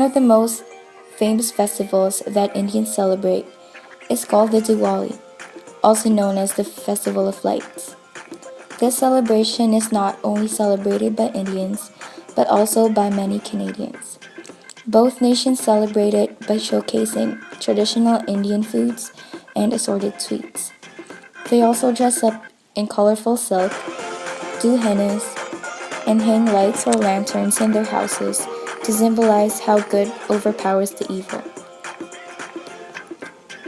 of the most famous festivals that Indians celebrate is called the Diwali, also known as the Festival of Lights. This celebration is not only celebrated by Indians, but also by many Canadians. Both nations celebrate it by showcasing traditional Indian foods and assorted sweets. They also dress up in colorful silk, do hennas, and hang lights or lanterns in their houses to symbolize how good overpowers the evil.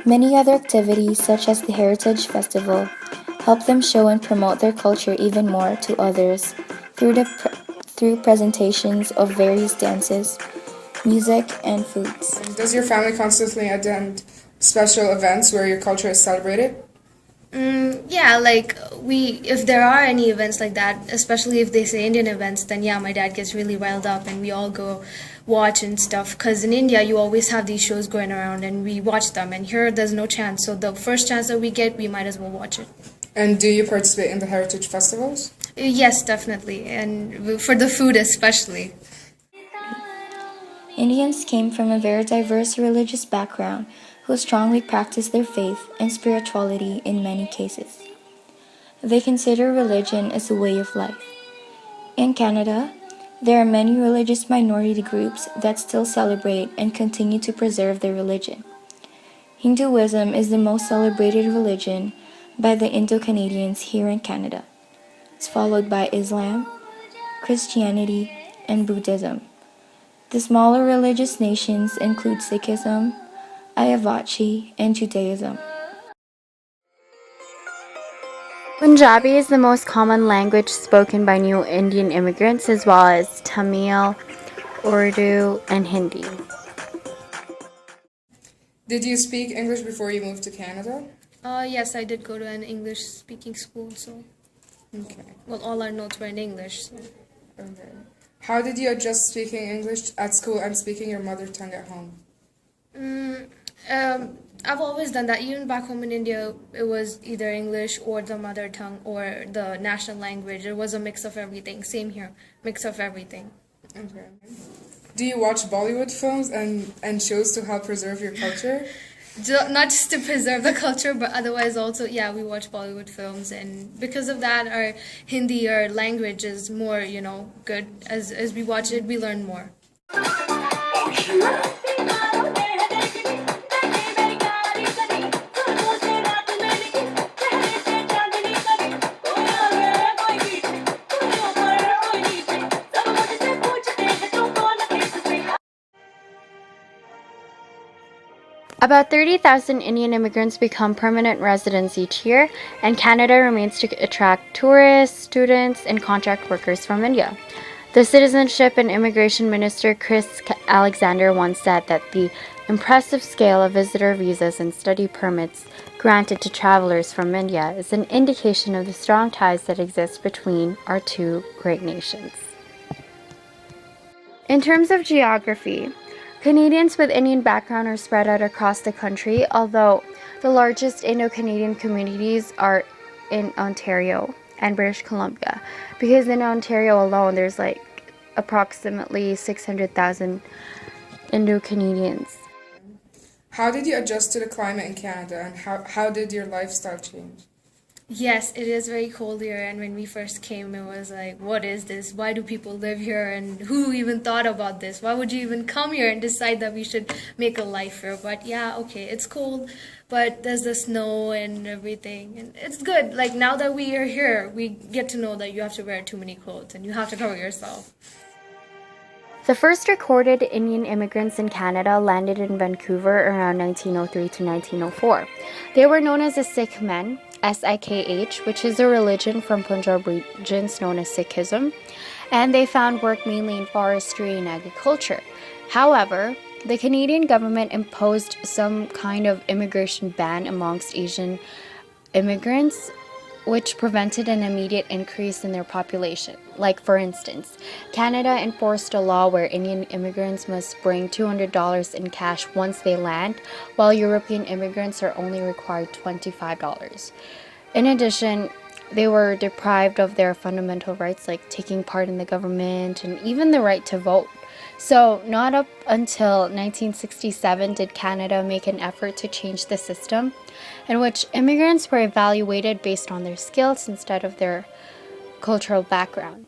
Many other activities, such as the Heritage Festival, help them show and promote their culture even more to others through presentations of various dances, music, and foods. Does your family constantly attend special events where your culture is celebrated? Yeah, like if there are any events like that, especially if they say Indian events, then yeah, my dad gets really riled up and we all go watch and stuff. Because in India, you always have these shows going around and we watch them. And here, there's no chance. So the first chance that we get, we might as well watch it. And do you participate in the heritage festivals? Yes, definitely. And for the food especially. Indians came from a very diverse religious background who strongly practice their faith and spirituality in many cases. They consider religion as a way of life. In Canada, there are many religious minority groups that still celebrate and continue to preserve their religion. Hinduism is the most celebrated religion by the Indo-Canadians here in Canada. It's followed by Islam, Christianity, and Buddhism. The smaller religious nations include Sikhism, Ayavachi, and Judaism. Punjabi is the most common language spoken by new Indian immigrants, as well as Tamil, Urdu, and Hindi. Did you speak English before you moved to Canada? Yes, I did go to an English-speaking school, so... Okay. Well, all our notes were in English, so... Okay. How did you adjust speaking English at school and speaking your mother tongue at home? I've always done that. Even back home in India, it was either English or the mother tongue or the national language. It was a mix of everything. Same here, mix of everything. Okay. Do you watch Bollywood films and shows to help preserve your culture? Not just to preserve the culture, but otherwise also, yeah, we watch Bollywood films, and because of that, our Hindi, our language is more, good. As we watch it, we learn more. About 30,000 Indian immigrants become permanent residents each year, and Canada remains to attract tourists, students, and contract workers from India. The Citizenship and Immigration Minister Chris Alexander once said that the impressive scale of visitor visas and study permits granted to travelers from India is an indication of the strong ties that exist between our two great nations. In terms of geography, Canadians with Indian background are spread out across the country, although the largest Indo-Canadian communities are in Ontario and British Columbia, because in Ontario alone there's approximately 600,000 Indo-Canadians. How did you adjust to the climate in Canada, and how did your lifestyle change? Yes, it is very cold here, and when we first came, it was like, what is this? Why do people live here? And who even thought about this? Why would you even come here and decide that we should make a life here? But yeah, okay, it's cold, but there's the snow and everything, and it's good. Like, now that we are here, we get to know that you have to wear too many clothes, and you have to cover yourself. The first recorded Indian immigrants in Canada landed in Vancouver around 1903 to 1904. They were known as the Sikh men, Sikh, which is a religion from Punjab regions known as Sikhism, and they found work mainly in forestry and agriculture. However, the Canadian government imposed some kind of immigration ban amongst Asian immigrants, which prevented an immediate increase in their population. Like, for instance, Canada enforced a law where Indian immigrants must bring $200 in cash once they land, while European immigrants are only required $25. In addition, they were deprived of their fundamental rights like taking part in the government and even the right to vote. So, not up until 1967 did Canada make an effort to change the system, in which immigrants were evaluated based on their skills instead of their cultural background.